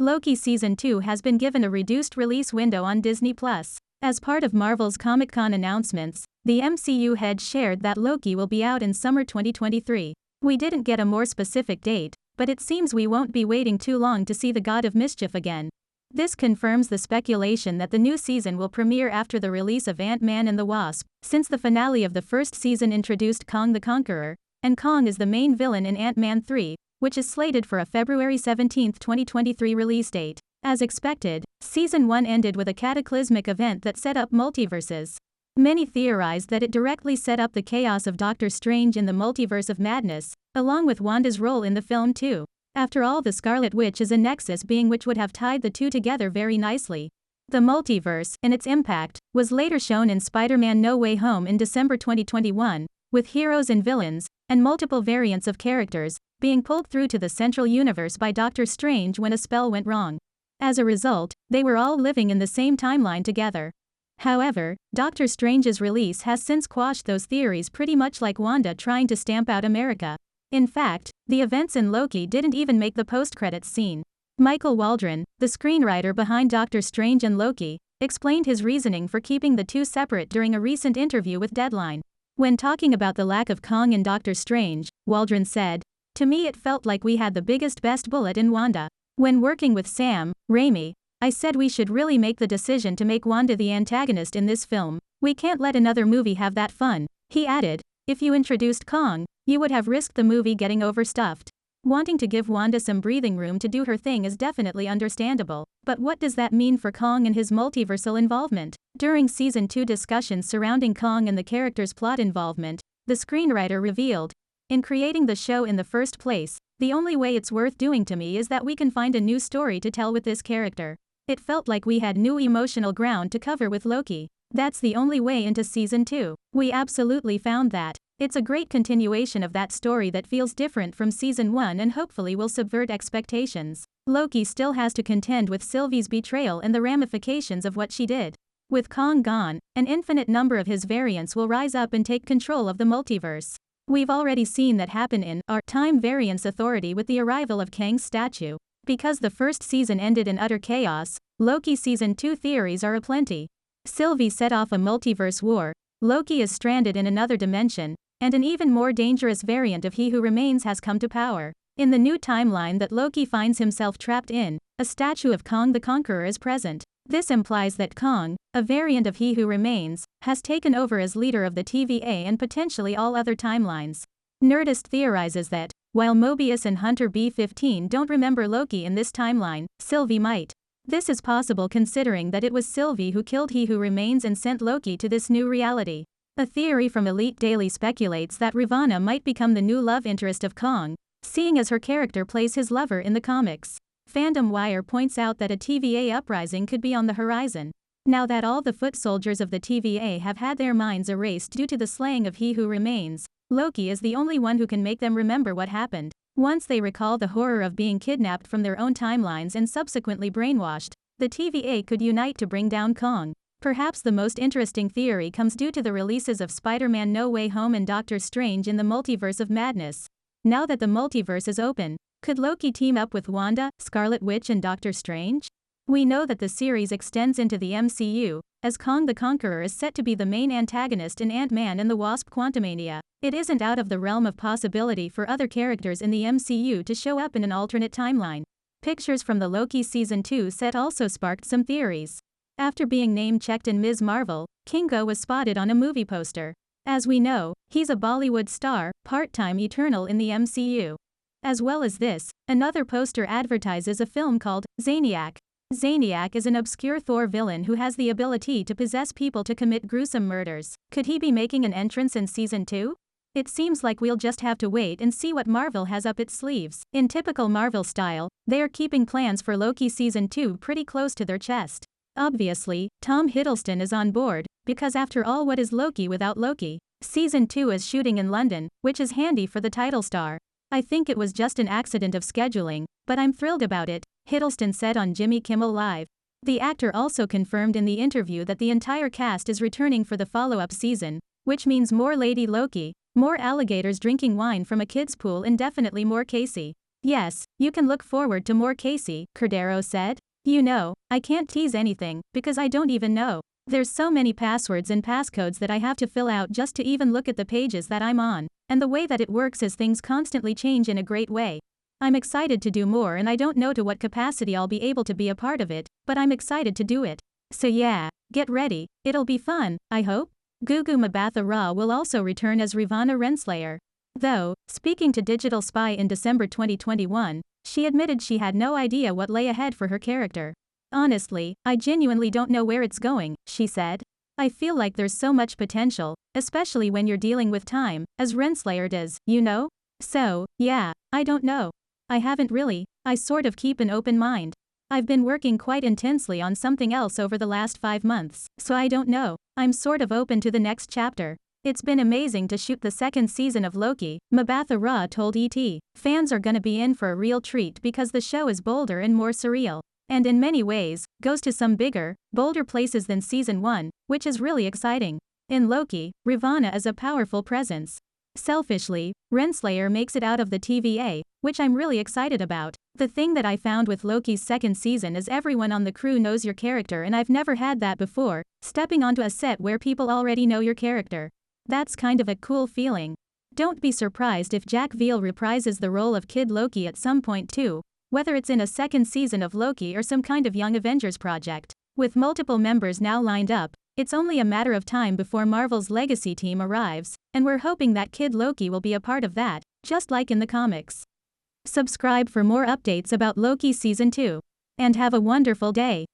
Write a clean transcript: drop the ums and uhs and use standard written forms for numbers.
Loki Season 2 has been given a reduced release window on Disney+. As part of Marvel's Comic-Con announcements, the MCU head shared that Loki will be out in summer 2023. We didn't get a more specific date, but it seems we won't be waiting too long to see the God of Mischief again. This confirms the speculation that the new season will premiere after the release of Ant-Man and the Wasp, since the finale of the first season introduced Kong the Conqueror, and Kong is the main villain in Ant-Man 3, which is slated for a February 17, 2023 release date. As expected, Season 1 ended with a cataclysmic event that set up multiverses. Many theorized that it directly set up the chaos of Doctor Strange in the Multiverse of Madness, along with Wanda's role in the film too. After all, the Scarlet Witch is a nexus being which would have tied the two together very nicely. The multiverse, and its impact, was later shown in Spider-Man No Way Home in December 2021, with heroes and villains, and multiple variants of characters, being pulled through to the central universe by Doctor Strange when a spell went wrong. As a result, they were all living in the same timeline together. However, Doctor Strange's release has since quashed those theories, pretty much like Wanda trying to stamp out America. In fact, the events in Loki didn't even make the post-credits scene. Michael Waldron, the screenwriter behind Doctor Strange and Loki, explained his reasoning for keeping the two separate during a recent interview with Deadline. When talking about the lack of Kong in Doctor Strange, Waldron said, "To me it felt like we had the biggest best bullet in Wanda. When working with Sam Raimi, I said we should really make the decision to make Wanda the antagonist in this film. We can't let another movie have that fun." He added, "If you introduced Kong, you would have risked the movie getting overstuffed." Wanting to give Wanda some breathing room to do her thing is definitely understandable, but what does that mean for Kong and his multiversal involvement? During Season 2 discussions surrounding Kong and the character's plot involvement, the screenwriter revealed, "In creating the show in the first place, the only way it's worth doing to me is that we can find a new story to tell with this character. It felt like we had new emotional ground to cover with Loki. That's the only way into Season 2. We absolutely found that. It's a great continuation of that story that feels different from Season 1 and hopefully will subvert expectations." Loki still has to contend with Sylvie's betrayal and the ramifications of what she did. With Kong gone, an infinite number of his variants will rise up and take control of the multiverse. We've already seen that happen in our Time Variance Authority with the arrival of Kang's statue. Because the first season ended in utter chaos, Loki Season 2 theories are aplenty. Sylvie set off a multiverse war, Loki is stranded in another dimension, and an even more dangerous variant of He Who Remains has come to power. In the new timeline that Loki finds himself trapped in, a statue of Kong the Conqueror is present. This implies that Kong, a variant of He Who Remains, has taken over as leader of the TVA and potentially all other timelines. Nerdist theorizes that, while Mobius and Hunter B-15 don't remember Loki in this timeline, Sylvie might. This is possible considering that it was Sylvie who killed He Who Remains and sent Loki to this new reality. A theory from Elite Daily speculates that Ravonna might become the new love interest of Kong, seeing as her character plays his lover in the comics. Fandom Wire points out that a TVA uprising could be on the horizon. Now that all the foot soldiers of the TVA have had their minds erased due to the slaying of He Who Remains, Loki is the only one who can make them remember what happened. Once they recall the horror of being kidnapped from their own timelines and subsequently brainwashed, the TVA could unite to bring down Kong. Perhaps the most interesting theory comes due to the releases of Spider-Man No Way Home and Doctor Strange in the Multiverse of Madness. Now that the multiverse is open, could Loki team up with Wanda, Scarlet Witch and Doctor Strange? We know that the series extends into the MCU, as Kong the Conqueror is set to be the main antagonist in Ant-Man and the Wasp: Quantumania. It isn't out of the realm of possibility for other characters in the MCU to show up in an alternate timeline. Pictures from the Loki Season 2 set also sparked some theories. After being name-checked in Ms. Marvel, Kingo was spotted on a movie poster. As we know, he's a Bollywood star, part-time Eternal in the MCU. As well as this, another poster advertises a film called Zaniac. Zaniac is an obscure Thor villain who has the ability to possess people to commit gruesome murders. Could he be making an entrance in Season 2? It seems like we'll just have to wait and see what Marvel has up its sleeves. In typical Marvel style, they are keeping plans for Loki Season 2 pretty close to their chest. Obviously, Tom Hiddleston is on board, because after all, what is Loki without Loki? Season 2 is shooting in London, which is handy for the title star. I think it was just an accident of scheduling, but I'm thrilled about it, Hiddleston said on Jimmy Kimmel Live. The actor also confirmed in the interview that the entire cast is returning for the follow-up season, which means more Lady Loki, more alligators drinking wine from a kid's pool and definitely more Casey. Yes, you can look forward to more Casey, Cordero said. You know, I can't tease anything, because I don't even know. There's so many passwords and passcodes that I have to fill out just to even look at the pages that I'm on. And the way that it works is things constantly change in a great way. I'm excited to do more and I don't know to what capacity I'll be able to be a part of it, but I'm excited to do it. So yeah, get ready, it'll be fun, I hope. Gugu Mbatha Raw will also return as Ravana Renslayer. Though, speaking to Digital Spy in December 2021, she admitted she had no idea what lay ahead for her character. Honestly, I genuinely don't know where it's going, she said. I feel like there's so much potential, especially when you're dealing with time, as Renslayer does, you know? So, yeah, I don't know. I haven't really, I sort of keep an open mind. I've been working quite intensely on something else over the last 5 months, so I don't know. I'm sort of open to the next chapter. It's been amazing to shoot the second season of Loki, Mbatha Raw told ET. Fans are gonna be in for a real treat because the show is bolder and more surreal. And in many ways, goes to some bigger, bolder places than season 1, which is really exciting. In Loki, Ravana is a powerful presence. Selfishly, Renslayer makes it out of the TVA, which I'm really excited about. The thing that I found with Loki's second season is everyone on the crew knows your character and I've never had that before, stepping onto a set where people already know your character. That's kind of a cool feeling. Don't be surprised if Jack Veal reprises the role of Kid Loki at some point too, whether it's in a second season of Loki or some kind of Young Avengers project. With multiple members now lined up, it's only a matter of time before Marvel's legacy team arrives, and we're hoping that Kid Loki will be a part of that, just like in the comics. Subscribe for more updates about Loki Season 2. And have a wonderful day.